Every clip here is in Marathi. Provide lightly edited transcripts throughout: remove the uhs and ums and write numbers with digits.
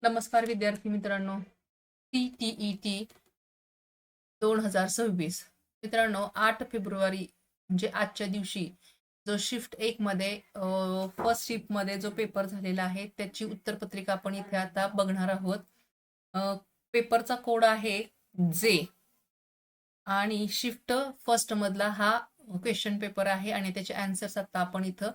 नमस्कार विद्यार्थी मित्रांनो. CTET 2026 मित्रांनो, 8 फेब्रुवारी म्हणजे आजच्या दिवशी जो शिफ्ट 1 मध्ये फर्स्ट शिफ्ट मध्ये जो पेपर झालेला आहे त्याची उत्तरपत्रिका आपण इथे आता बघणार आहोत. पेपरचा कोड आहे जे आणि शिफ्ट फर्स्ट मधला हा क्वेश्चन पेपर आहे आणि त्याचे आन्सर्स आता आपण इथं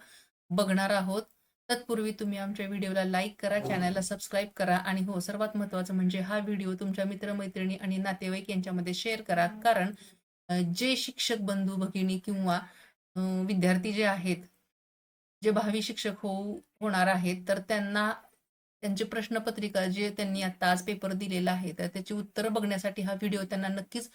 बघणार आहोत. तत्पूर्वी तुम्ही आमच्या व्हिडिओला लाईक करा, चॅनलला सबस्क्राईब करा आणि हो, सर्वात महत्त्वाचं म्हणजे हा व्हिडिओ तुमच्या मित्रमैत्रिणी आणि नातेवाईक यांच्यामध्ये शेअर करा. कारण जे शिक्षक बंधू भगिनी किंवा विद्यार्थी जे आहेत, जे भावी शिक्षक होणार आहेत, तर त्यांना त्यांची प्रश्नपत्रिका जे त्यांनी आता आज पेपर दिलेला आहे तर त्याची उत्तरं बघण्यासाठी हा व्हिडिओ त्यांना नक्कीच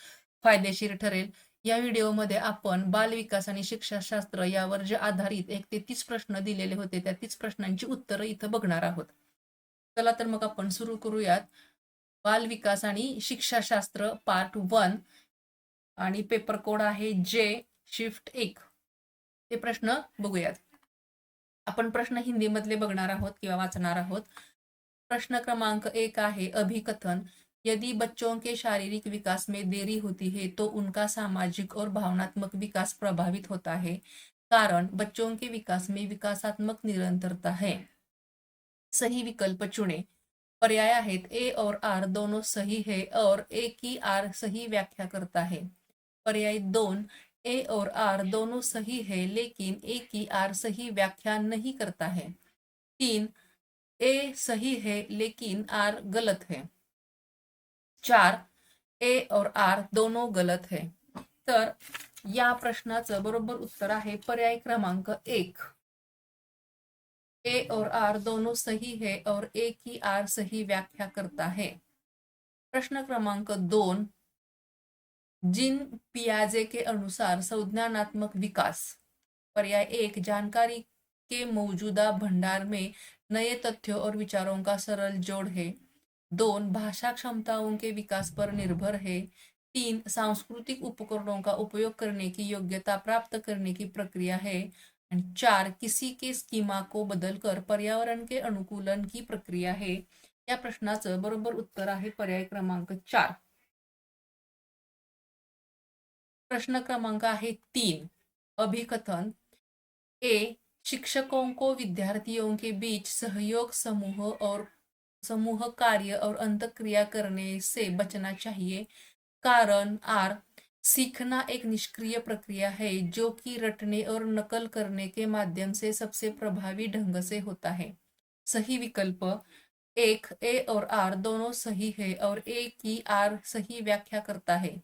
फायदेशीर ठरेल. या व्हिडिओमध्ये आपण बालविकास आणि शिक्षाशास्त्र यावर जे आधारित 1 ते 30 प्रश्न दिलेले होते त्या 30 प्रश्नांची उत्तरं इथं बघणार आहोत. चला तर मग आपण सुरू करूयात. बालविकास आणि शिक्षाशास्त्र पार्ट 1 आणि पेपर कोड आहे जे शिफ्ट 1. ते प्रश्न बघूयात. आपण प्रश्न हिंदी मधले बघणार आहोत किंवा वाचणार आहोत. प्रश्न क्रमांक 1 आहे अभिकथन. यदि बच्चों के शारीरिक विकास में देरी होती है तो उनका सामाजिक और भावनात्मक विकास प्रभावित होता है. कारण बच्चों के विकास में विकासात्मक निरंतरता है. सही विकल्प चुने. पर्याय आहेत ए और आर दोनों सही है और ए की आर सही व्याख्या करता है. पर्याय 2, ए और आर दोनों सही है लेकिन ए की आर सही व्याख्या नहीं करता है. 3, ए सही है लेकिन आर गलत है. 4, ए और आर दोनों गलत है. तर या प्रश्नाचं बरोबर उत्तर आहे पर्याय क्रमांक 1. ए और आर दोनों सही है और ए की आर सही व्याख्या करता है. प्रश्न क्रमांक 2, जिन पियाजे के अनुसार संज्ञानात्मक विकास. पर्याय 1, जानकारी के मौजूदा भंडार में नए तथ्यों और विचारों का सरल जोड़ है. 2, भाषा क्षमताओं के विकास पर निर्भर है. 3, सांस्कृतिक उपकरणों का उपयोग करने की योग्यता प्राप्त करने की प्रक्रिया है. आणि 4, किसी के स्कीमा को बदलकर पर्यावरण के अनुकूलन की प्रक्रिया है. या प्रश्नाचं बरोबर उत्तर आहे पर्याय क्रमांक 4. प्रश्न क्रमांक आहे 3 अभिकथन. ए, शिक्षकों को विद्यार्थियों के बीच सहयोग समूह कार्य और अंतःक्रिया करने से बचना चाहिए. कारण आर, सीखना एक निष्क्रिय प्रक्रिया है जो कि रटने और नकल करने के माध्यम से सबसे प्रभावी ढंग से होता है. सही विकल्प 1, ए और आर दोनों सही है और ए की आर सही व्याख्या करता है.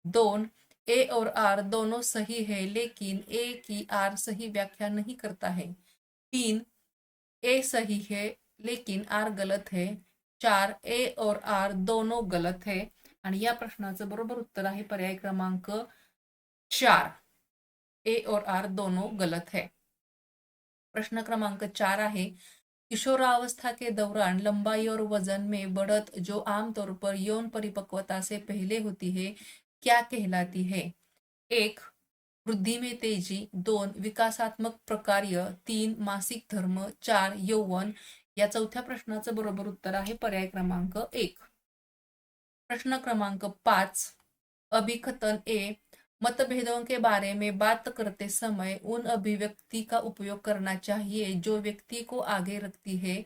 2, ए और आर दोनों सही है लेकिन ए की आर सही व्याख्या नहीं करता है. 3, ए सही है लेकिन आर गलत है. 4, ए और आर दोनों गलत है. आणि या प्रश्नाचं बरोबर उत्तर आहे पर्याय क्रमांक 4, ए और आर दोनों गलत है. प्रश्न क्रमांक 4 आहे किशोरावस्था के दौरान लंबाई और वजन में बढ़त जो आमतौर पर यौन परिपक्वता से पहले होती है क्या कहलाती है. 1, वृद्धि में तेजी. 2, विकासात्मक प्रकार्य. 3, मासिक धर्म. 4, यौवन. या चौथ्या प्रश्नाचं बरोबर उत्तर आहे पर्याय क्रमांक 1. प्रश्न क्रमांक 5 अभिकथन ए, मतभेदों के बारे में बात करते समय उन अभिव्यक्ति का उपयोग करना चाहिए जो व्यक्ति को आगे रखती है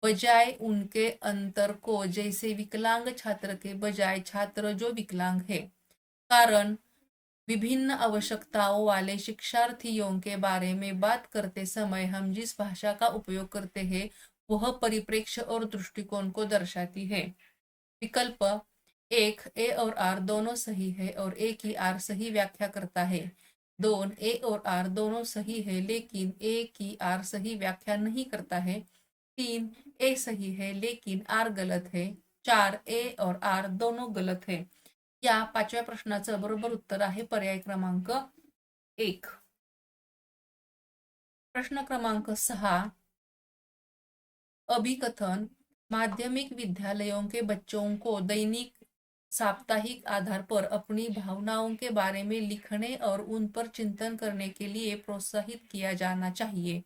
बजाय उनके अंतर को. जैसे विकलांग छात्र के बजाय छात्र जो विकलांग है. कारण विभिन्न आवश्यकताओं वाले शिक्षार्थियों के बारे में बात करते समय हम जिस भाषा का उपयोग करते हैं वह परिप्रेक्ष्य और दृष्टिकोण को दर्शाती है. विकल्प 1, ए और आर दोनों सही है और ए की आर सही व्याख्या करता है. 2, ए और आर दोनों सही है लेकिन ए की आर सही व्याख्या नहीं करता है. 3, ए सही है लेकिन आर गलत है. 4, ए और आर दोनों गलत है. या 5व्या प्रश्नाचं बरोबर उत्तर आहे पर्याय क्रमांक 1. प्रश्न क्रमांक 6 अभिकथन. माध्यमिक विद्यालयों के बच्चों को दैनिक साप्ताहिक आधार पर अपनी भावनाओं के बारे में लिखने और उन पर चिंतन करने के लिए प्रोत्साहित किया जाना चाहिए.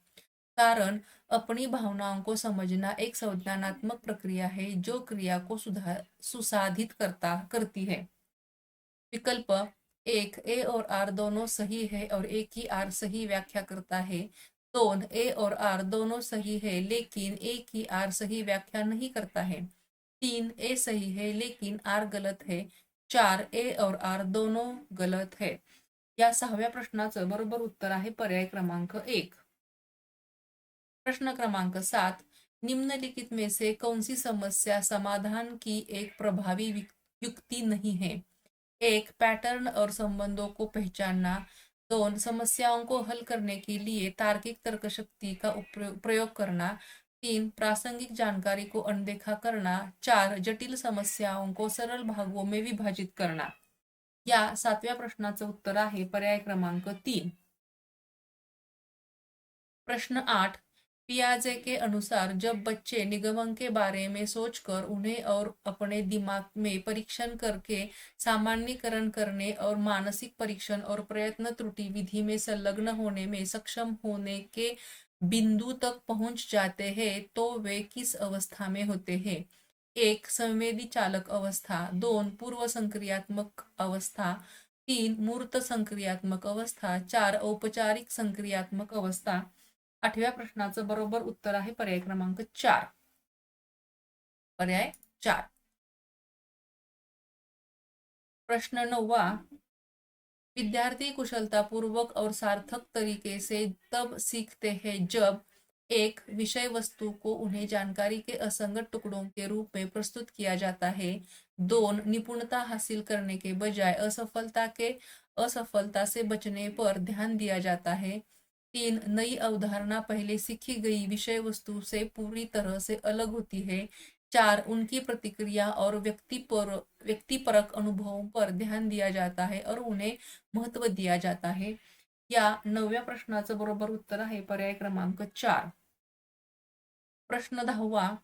कारण अपनी भावनाओं को समझना एक संज्ञानात्मक प्रक्रिया है जो क्रिया को सुसाधित करती है। विकल्प एक, ए और आर दोनों सही है और एक ही आर सही व्याख्या करता है। दोन, ए और आर दोनों सही है लेकिन एक ही आर सही व्याख्या नहीं करता है। तीन, ए सही है लेकिन आर गलत है। चार, ए और आर दोनों गलत है। या 6व्या प्रश्नाचं बरोबर उत्तर आहे पर्याय क्रमांक 1। प्रश्न क्रमांक 7, निम्नलिखित में से कौन सी समस्या समाधान की एक प्रभावी युक्ति नहीं है? एक, पैटर्न और संबंधों को पहचानना। दोन, समस्याओं को हल करने के लिए तार्किक तर्क शक्ति का प्रयोग करना। तीन, प्रासंगिक जानकारी को अनदेखा करना। चार, जटिल समस्याओं को सरल भागों में विभाजित करना। या 7व्या प्रश्नाचं उत्तर आहे पर्याय क्रमांक 3। प्रश्न 8, पियाजे के अनुसार जब बच्चे निगमन के बारे में सोचकर उन्हें और अपने दिमाग में परीक्षण करके सामान्यीकरण करने और मानसिक परीक्षण और प्रयत्न त्रुटि विधि में संलग्न होने में सक्षम होने के बिंदु तक पहुंच जाते हैं तो वे किस अवस्था में होते हैं? एक, संवेदी चालक अवस्था। दोन, पूर्व संक्रियात्मक अवस्था। तीन, मूर्त संक्रियात्मक अवस्था। चार, औपचारिक संक्रियात्मक अवस्था। 8व्या प्रश्नाचं बरोबर उत्तर आहे पर्याय क्रमांक 4। पर्याय 4। प्रश्न 9वां, विद्यार्थी कुशलतापूर्वक और सार्थक तरीके से तब सीखते हैं जब एक, विषय वस्तु को उन्हें जानकारी के असंगत टुकड़ों के रूप में प्रस्तुत किया जाता है। दोन, निपुणता हासिल करने के बजाय असफलता से बचने पर ध्यान दिया जाता है। तीन, नई अवधारणा पहले सीखी गई विषय वस्तु से पूरी तरह से अलग होती है। चार, उनकी प्रतिक्रिया और व्यक्तिपरक अनुभवों पर ध्यान दिया जाता है और उन्हें महत्व दिया जाता है। या 9व्या प्रश्नाचं बरोबर उत्तर आहे पर्याय क्रमांक 4। प्रश्न 10वां,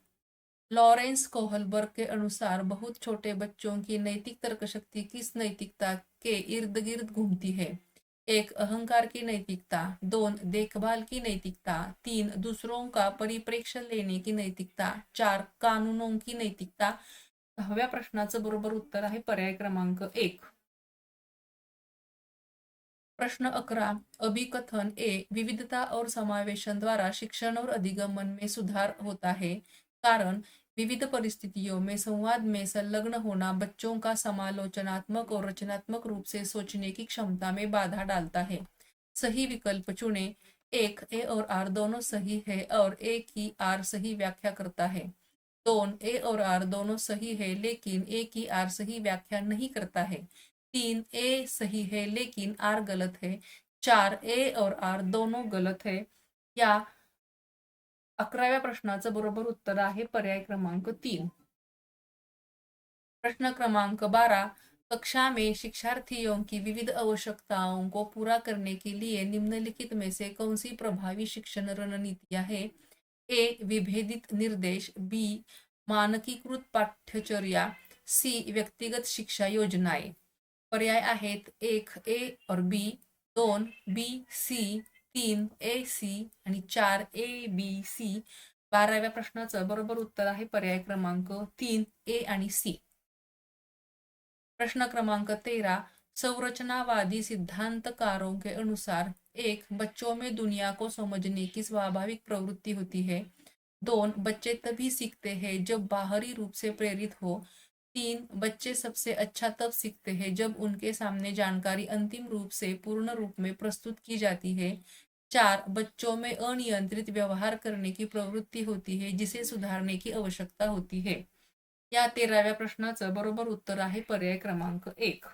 लॉरेंस कोहलबर्ग के अनुसार बहुत छोटे बच्चों की नैतिक तर्क शक्ति किस नैतिकता के इर्द गिर्द घूमती है? एक, अहंकार की नैतिकता। दोन, देखभाल की नैतिकता। तीन, दूसरों का परिप्रेक्ष्य लेने की नैतिकता। चार, कानूनों की नैतिकता। 10व्या प्रश्नाचं बरोबर उत्तर आहे पर्याय क्रमांक 1। प्रश्न 11, अभिकथन ए, विविधता और समावेशन द्वारा शिक्षण और अधिगमन में सुधार होता है कारण विविध परिस्थितियों में संवाद में संलग्न होना बच्चों का समालोचनात्मक और रचनात्मक रूप से सोचने की क्षमता में बाधा डालता है। सही विकल्प चुने। एक, ए और आर दोनों सही है और एक ही आर सही व्याख्या करता है। दोन, ए और आर दोनों सही है लेकिन एक ही आर सही व्याख्या नहीं करता है। तीन, ए सही है लेकिन आर गलत है। चार, ए और आर दोनों गलत है। या 11व्या प्रश्नाचं बरोबर उत्तर आहे पर्याय क्रमांक 3। प्रश्न क्रमांक 12, कक्षा में शिक्षार्थियों की विविध आवश्यकताओं को पूरा करने के लिए निम्नलिखित में से कौन सी प्रभावी शिक्षण रणनीतियां हैं? ए, विभेदित निर्देश। बी, मानकीकृत पाठ्यचर्या। सी, व्यक्तिगत शिक्षा योजनाएं। पर्याय आहेत 1, ए और बी। 2, बी सी। 3, ए सी आणि 4, ए बी सी। 12व्या प्रश्नाचं बरोबर उत्तर आहे पर्याय क्रमांक 3, ए आणि सी। प्रश्न क्रमांक 13, संरचनावादी सिद्धांतकारों के अनुसार एक, बच्चों में दुनिया को समझने की स्वाभाविक प्रवृत्ति होती है। दोन, बच्चे तभी सीखते हैं जब बाहरी रूप से प्रेरित हो। तीन, बच्चे सबसे अच्छा तब सीखते हैं जब उनके सामने जानकारी अंतिम रूप से पूर्ण रूप में प्रस्तुत की जाती है। चार, बच्चों में अनियंत्रित व्यवहार करने की प्रवृत्ति होती है जिसे सुधारने की आवश्यकता होती है। या 13व्या प्रश्नाचं बरोबर उत्तर आहे पर्याय क्रमांक 1।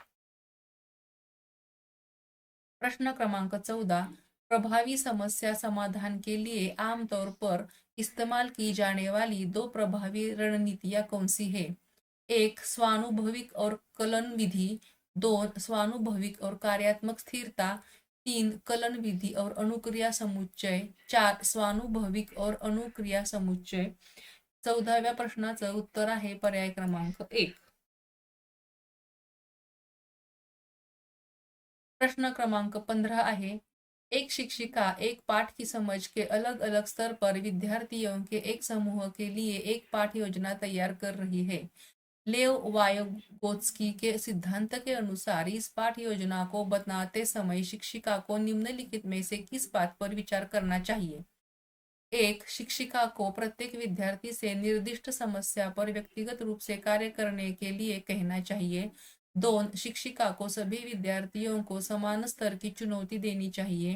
प्रश्न क्रमांक 14, प्रभावी समस्या समाधान के लिए आमतौर पर इस्तेमाल की जाने वाली दो प्रभावी रणनीतियां कौन सी है? एक, स्वानुभविक और कलन विधि। दोन, स्वानुभविक और कार्यात्मक स्थिरता। तीन, कलन विधि और अनुक्रिया समुच्चय। चार, स्वानुभविक और अनुक्रिया समुच्चय। 14व्या प्रश्नाचं उत्तर आहे पर्याय क्रमांक 1। प्रश्न क्रमांक 15 आहे, एक शिक्षिका एक पाठ की समझ के अलग अलग स्तर पर विद्यार्थियों के एक समूह के लिए एक पाठ योजना तैयार कर रही है। लेव वायगोत्स्की के सिद्धांत के अनुसार इस पाठ योजना को बनाते समय शिक्षिका को निम्नलिखित में से किस बात पर विचार करना चाहिए? एक, शिक्षिका को प्रत्येक विद्यार्थी से निर्दिष्ट समस्या पर व्यक्तिगत रूप से कार्य करने के लिए कहना चाहिए। 2, शिक्षिका को सभी विद्यार्थियों को समान स्तर की चुनौती देनी चाहिए।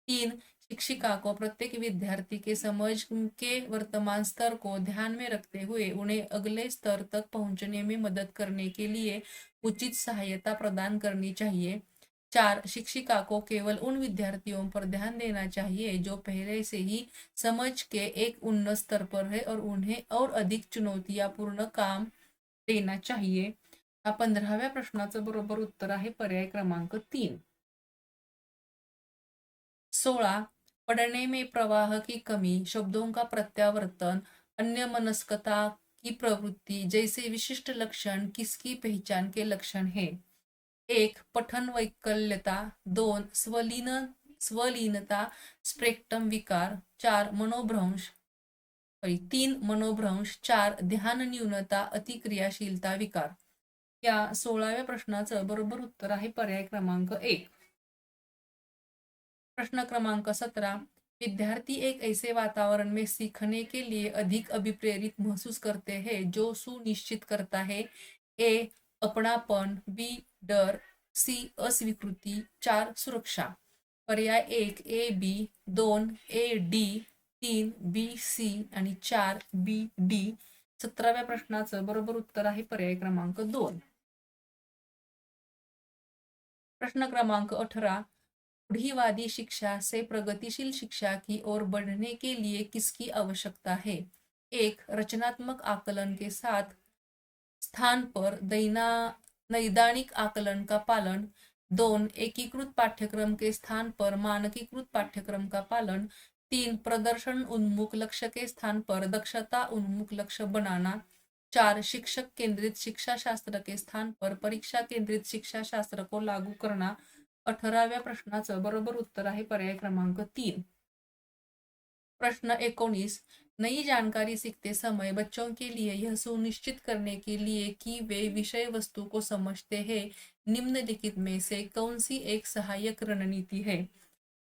3, शिक्षिका को प्रत्येक विद्यार्थी के समझ के वर्तमान स्तर को ध्यान में रखते हुए उन्हें अगले स्तर तक पहुंचने में मदद करने के लिए उचित सहायता प्रदान करनी चाहिए। 4, शिक्षिका को केवल उन विद्यार्थियों पर ध्यान देना चाहिए जो पहले से ही समझ के एक उन्नत स्तर पर है और उन्हें और अधिक चुनौतियां पूर्ण काम देना चाहिए। हा 15व्या प्रश्नाचं बरोबर उत्तर आहे पर्याय क्रमांक 3। 16, पढ़ने में प्रवाह की कमी, शब्दों का प्रत्यावर्तन, अन्यमनस्कता की प्रवृत्ति जैसे विशिष्ट लक्षण किसकी पहचान के लक्षण है? 1, पठन वैकल्यता। 2, स्वलीनता स्पेक्ट्रम विकार। 4, मनोभ्रंश। 3, मनोभ्रंश। 4, ध्यान न्यूनता अतिक्रियाशीलता विकार। या 16व्या प्रश्नाचं बरोबर उत्तर आहे पर्याय क्रमांक 1। प्रश्न क्रमांक 17, विद्यार्थी एक ऐसे वातावरण में सीखने के लिए अधिक अभिप्रेरित महसूस करते हैं जो सुनिश्चित करता है? ए, अपनापन। बी, डर। सी, अस्वीकृति। 4, सुरक्षा। पर्याय 1 A B, 2 A D, 3 B C आणि 4 बी डी। 17व्या प्रश्नाचं बरोबर उत्तर आहे पर्याय क्रमांक 2। प्रश्न क्रमांक 18, रूढ़िवादी शिक्षा से प्रगतिशील शिक्षा की ओर बढ़ने के लिए किसकी आवश्यकता है? 1, रचनात्मक आकलन के साथ स्थान पर नैदानिक आकलन का पालन। 2, एकीकृत पाठ्यक्रम के स्थान पर मानकीकृत पाठ्यक्रम का पालन। 3, प्रदर्शन उन्मुख लक्ष्य के स्थान पर दक्षता उन्मुख लक्ष्य बनाना। 4, शिक्षक केंद्रित शिक्षा शास्त्र के स्थान पर परीक्षा केंद्रित शिक्षा शास्त्र को लागू करना। 18व्या प्रश्नाचं बरोबर उत्तर आहे पर्याय क्रमांक 3। प्रश्न 19, नई जानकारी सीखते समय बच्चों के लिए यह सुनिश्चित करने के लिए कि वे विषय वस्तु को समझते हैं, निम्नलिखित में से कौन सी एक सहायक रणनीति है?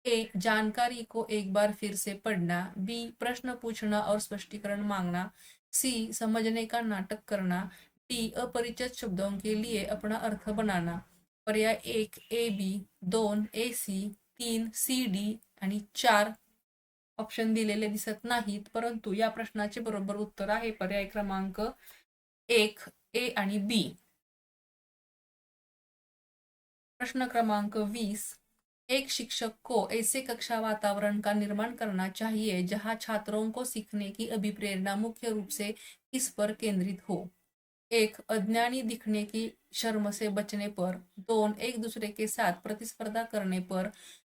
ए, जानकारी को एक बार फिर से पढ़ना। बी, प्रश्न पूछना और स्पष्टीकरण मांगना। सी, समझने का नाटक करना। डी, अपरिचित शब्दों के लिए अपना अर्थ बनाना। पर्याय 1 A B, 2 A C, 3 C D आणि 4 ऑप्शन दिलेले दिसत नाहीत, परंतु या प्रश्नाचे बरोबर उत्तर आहे पर्याय क्रमांक 1 ए आणि बी। प्रश्न क्रमांक 20, एक शिक्षक को ऐसे कक्षा वातावरण का निर्माण करना चाहिए जहां छात्रों को सीखने की अभिप्रेरणा मुख्य रूप से किस पर केंद्रित हो? 1, अज्ञानी दिखने की शर्म से बचने पर। 2, एक दूसरे के साथ प्रतिस्पर्धा करने पर।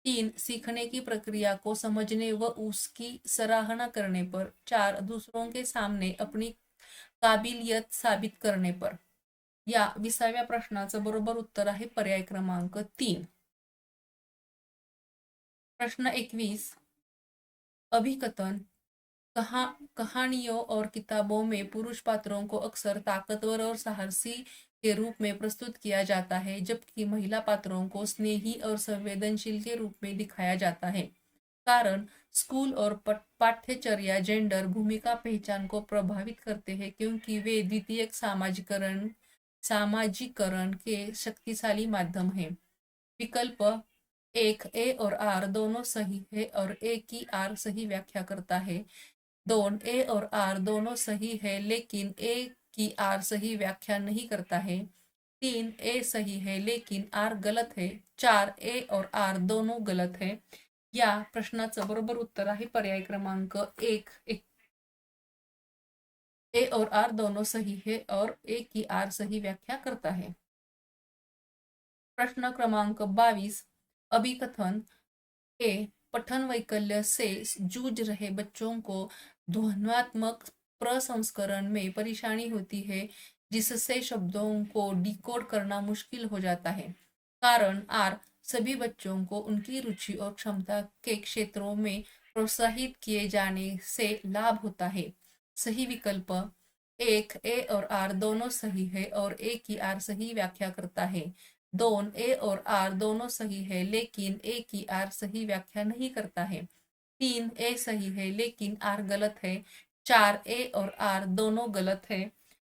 3, सीखने की प्रक्रिया को समझने व उसकी सराहना करने पर। 4, दूसरों के सामने अपनी काबिलियत साबित करने पर। या 20व्या प्रश्नाचं बरोबर उत्तर आहे पर्याय क्रमांक 3। प्रश्न 21, अभिकथन। कहानियों और किताबों में पुरुष पात्रों को अक्सर ताकतवर और साहसी के रूप में प्रस्तुत किया जाता है, जबकि महिला पात्रों को स्नेही और संवेदनशील के रूप में दिखाया जाता है। कारण, स्कूल और पाठ्यचर्या जेंडर भूमिका पहचान को प्रभावित करते हैं क्योंकि वे द्वितीयक सामाजिकरण के शक्तिशाली माध्यम हैं। विकल्प 1, ए और आर दोनों सही है और ए की आर सही व्याख्या करता है। 2, ए और आर दोनों सही है लेकिन ए की आर सही व्याख्या नहीं करता है। 3, ए सही है लेकिन आर गलत है। 4, ए और आर दोनों गलत है। या प्रश्नाचं बरोबर उत्तर आहे पर्याय क्रमांक 1, ए और आर दोनों सही है और ए की आर सही व्याख्या करता है। प्रश्न क्रमांक 22, अभिकथन। ए, पठन वैकल्य से जूझ रहे बच्चों को ध्वन्यात्मक प्रसंस्करण में परेशानी होती है जिससे शब्दों को डिकोड करना मुश्किल हो जाता है। कारण, आर, सभी बच्चों को उनकी रुचि और क्षमता के क्षेत्रों में प्रोत्साहित किए जाने से लाभ होता है। सही विकल्प एक, ए और आर दोनों सही है और ए की आर सही व्याख्या करता है। दोन, ए और आर दोनों सही है लेकिन ए की आर सही व्याख्या नहीं करता है। तीन, ए सही है लेकिन आर गलत है। चार, ए और आर दोनों गलत है।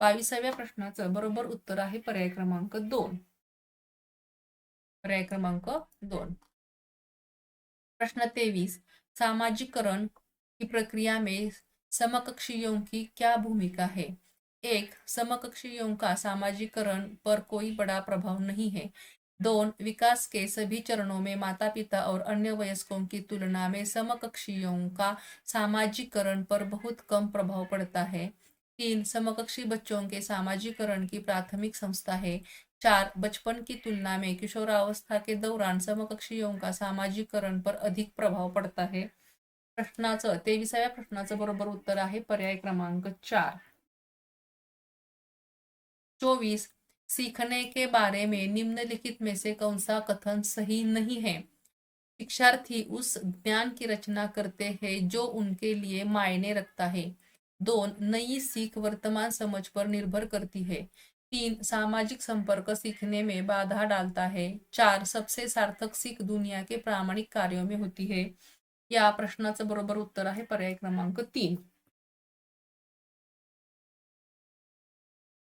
22व्या प्रश्नाचं बरोबर उत्तर आहे पर्याय क्रमांक 2. पर्याय क्रमांक 2. प्रश्न 23, सामाजिकरण की प्रक्रिया में समकक्षियों की क्या भूमिका है? एक, समकक्षियों का सामाजिकरण पर कोई बड़ा प्रभाव नहीं है। दोन, विकास के सभी चरणों में माता पिता और अन्य वयस्कों की तुलना में समकक्षियों का सामाजिकरण पर बहुत कम प्रभाव पड़ता है। तीन, समकक्षी बच्चों के सामाजिकरण की प्राथमिक संस्था है। चार, बचपन की तुलना में किशोरावस्था के दौरान समकक्षियों का सामाजिकरण पर अधिक प्रभाव पड़ता है। प्रश्नाचं 23व्या प्रश्नाचं बरोबर उत्तर आहे पर्याय क्रमांक 4. 24, सीखने के बारे में निम्नलिखित में से कौन सा कथन सही नहीं है? शिक्षार्थी उस ज्ञान की रचना करते हैं जो उनके लिए मायने रखता है। दोन, नई सीख वर्तमान समझ पर निर्भर करती है। तीन, सामाजिक संपर्क सीखने में बाधा डालता है। चार, सबसे सार्थक सीख दुनिया के प्रामाणिक कार्यों में होती है. या प्रश्नाचं बरोबर उत्तर आहे पर्याय क्रमांक 3.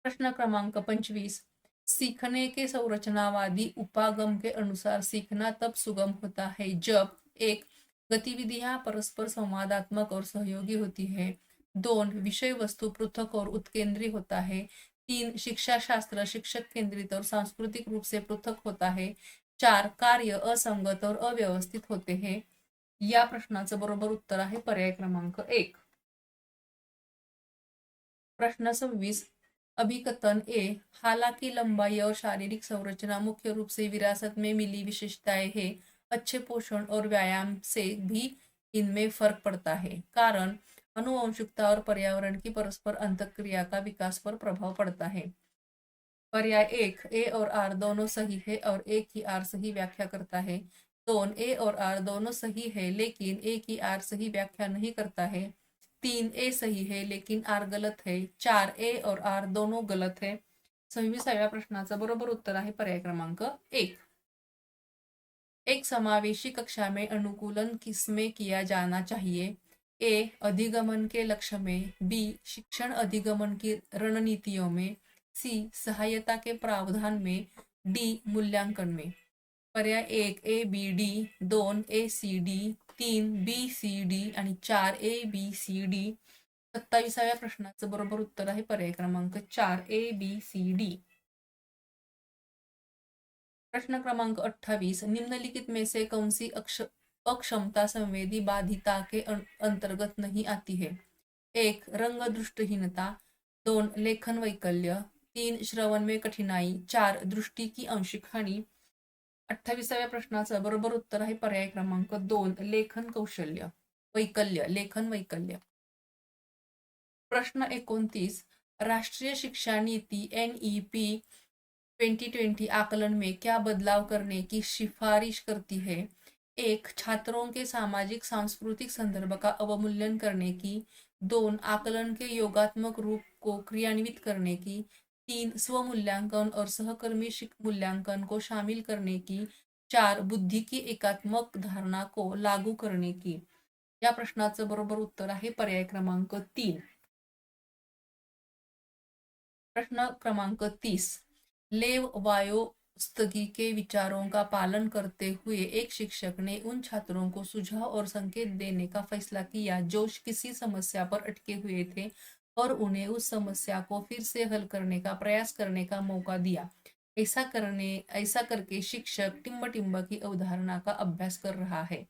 प्रश्न क्रमांक 25, सीखने के संरचनावादी उपागम के अनुसार सीखना तब सुगम होता है जब एक, गतिविधियां परस्पर संवादात्मक और सहयोगी होती है। दोन, विषय वस्तु पृथक और उत्केंद्री होता है। तीन, शिक्षा शास्त्र शिक्षक केंद्रित और सांस्कृतिक रूप से पृथक होता है। चार, कार्य असंगत और अव्यवस्थित होते हैं. या प्रश्नाचं बरोबर उत्तर आहे पर्याय क्रमांक 1. प्रश्न 26, अभिकथन ए, हालांकि लंबाई और शारीरिक संरचना मुख्य रूप से विरासत में मिली विशेषताएं हैं, अच्छे पोषण और व्यायाम से भी इनमें फर्क पड़ता है। कारण, अनुवंशिकता और पर्यावरण की परस्पर अंतःक्रिया का विकास पर प्रभाव पड़ता है. पर्याय एक, ए और आर दोनों सही है और ए की आर सही व्याख्या करता है. दोन, ए और आर दोनों सही है लेकिन ए की आर सही व्याख्या नहीं करता है. तीन, ए सही है लेकिन आर गलत है. चार, ए और आर दोनों गलत है. 26व्या प्रश्नाचं बरोबर उत्तर आहे पर्याय क्रमांक 1. एक समावेशी कक्षा में अनुकूलन किसमें किया जाना चाहिए? ए, अधिगमन के लक्ष्य में. बी, शिक्षण अधिगमन की रणनीतियों में. सी, सहायता के प्रावधान में. डी, मूल्यांकन में. पर्याय एक, ए बी डी. दोन, ए सी डी. तीन, बी सी डी आणि चार, ए बी सी डी. 27व्या प्रश्नाचं बरोबर उत्तर आहे पर्याय क्रमांक 4, ए बी सी डी. प्रश्न क्रमांक 28, निम्नलिखित में से कौन सी अक्षमता संवेदी बाधिता के अंतर्गत नहीं आती है? एक, रंग दृष्टिहीनता. दोन, लेखन वैकल्य. तीन, श्रवण में कठिनाई. चार, दृष्टी की आंशिक हानी. 28व्या प्रश्नाचं बरोबर उत्तर आहे पर्याय क्रमांक 2, लेखन कौशल्य वैकल्य लेखन वैकल्य. प्रश्न 29, राष्ट्रीय शिक्षा नीति NEP 2020 आकलन में क्या बदलाव करने की सिफारिश करती है? एक, छात्रों के सामाजिक सांस्कृतिक संदर्भ का अवमूल्यन करने की. दोन, आकलन के योगात्मक रूप को क्रियान्वित करने की. तीन, स्वमूल्यांकन और सहकर्मी मूल्यांकन को शामिल करने की. चार, बुद्धि की एकात्मक धारणा को लागू करने की. या प्रश्नाचं बरोबर उत्तर आहे पर्याय क्रमांक 3. प्रश्न क्रमांक 30, लेव वायोस्तगी के विचारों का पालन करते हुए एक शिक्षक ने उन छात्रों को सुझाव और संकेत देने का फैसला किया जो किसी समस्या पर अटके हुए थे और उन्हें उस समस्या को फिर से हल करने का प्रयास करने का मौका दिया. ऐसा करके शिक्षक टिम्ब की अवधारणा का अभ्यास कर रहा है.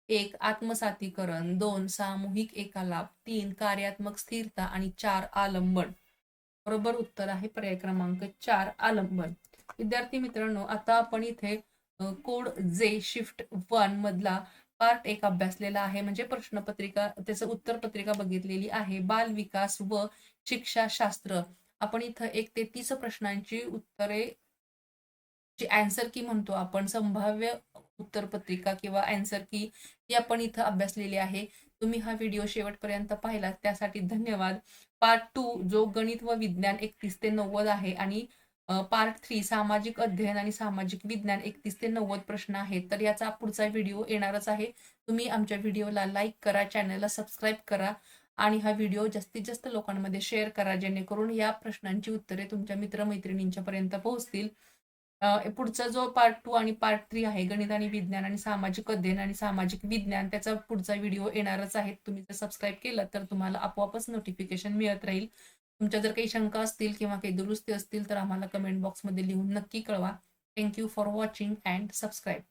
एक, आत्मसातीकरण. दोन, सामूहिक एकालाप. तीन, कार्यात्मक स्थिरता आणि चार, आलंबन. बरोबर उत्तर आहे पर्याय क्रमांक 4, आलंबन. विद्यार्थी मित्रांनो, आता आपण इथे कोड जे शिफ्ट 1 मधला पार्ट 1 अभ्यासलेला आहे. म्हणजे प्रश्नपत्रिका त्याचं उत्तरपत्रिका बघितलेली आहे. बाल विकास व शिक्षाशास्त्र. आपण इथं 1 ते 30 प्रश्नांची उत्तरे जी अँसर की म्हणतो आपण, संभाव्य उत्तरपत्रिका किंवा अँसर की ही आपण इथं अभ्यासलेली आहे. तुम्ही हा व्हिडिओ शेवटपर्यंत पाहिलात त्यासाठी धन्यवाद. पार्ट 2 जो गणित व विज्ञान 31 ते 90 आहे आणि पार्ट 3 सामाजिक अध्ययन आणि सामाजिक विज्ञान 31 ते 90 प्रश्न आहेत. तर याचा पुढचा व्हिडिओ येणारच आहे. तुम्ही आमच्या व्हिडिओला लाईक करा, चॅनलला सबस्क्राईब करा आणि हा व्हिडिओ जास्तीत जास्त लोकांमध्ये शेअर करा, जेणेकरून या प्रश्नांची उत्तरे तुमच्या मित्र-मैत्रिणींच्या पर्यंत पोहोचतील. पुढचा जो पार्ट 2 आणि पार्ट 3 आहे, गणित आणि विज्ञान आणि सामाजिक अध्ययन आणि सामाजिक विज्ञान, त्याचा पुढचा व्हिडिओ येणारच आहे. तुम्ही जर सबस्क्राईब केलं तर तुम्हाला आपोआपच नोटिफिकेशन मिळत राहील. तुमच्या जर काही शंका असतील किंवा काही दुरुस्ती असतील तर आम्हाला कमेंट बॉक्समध्ये लिहून नक्की कळवा. Thank you for watching and subscribe.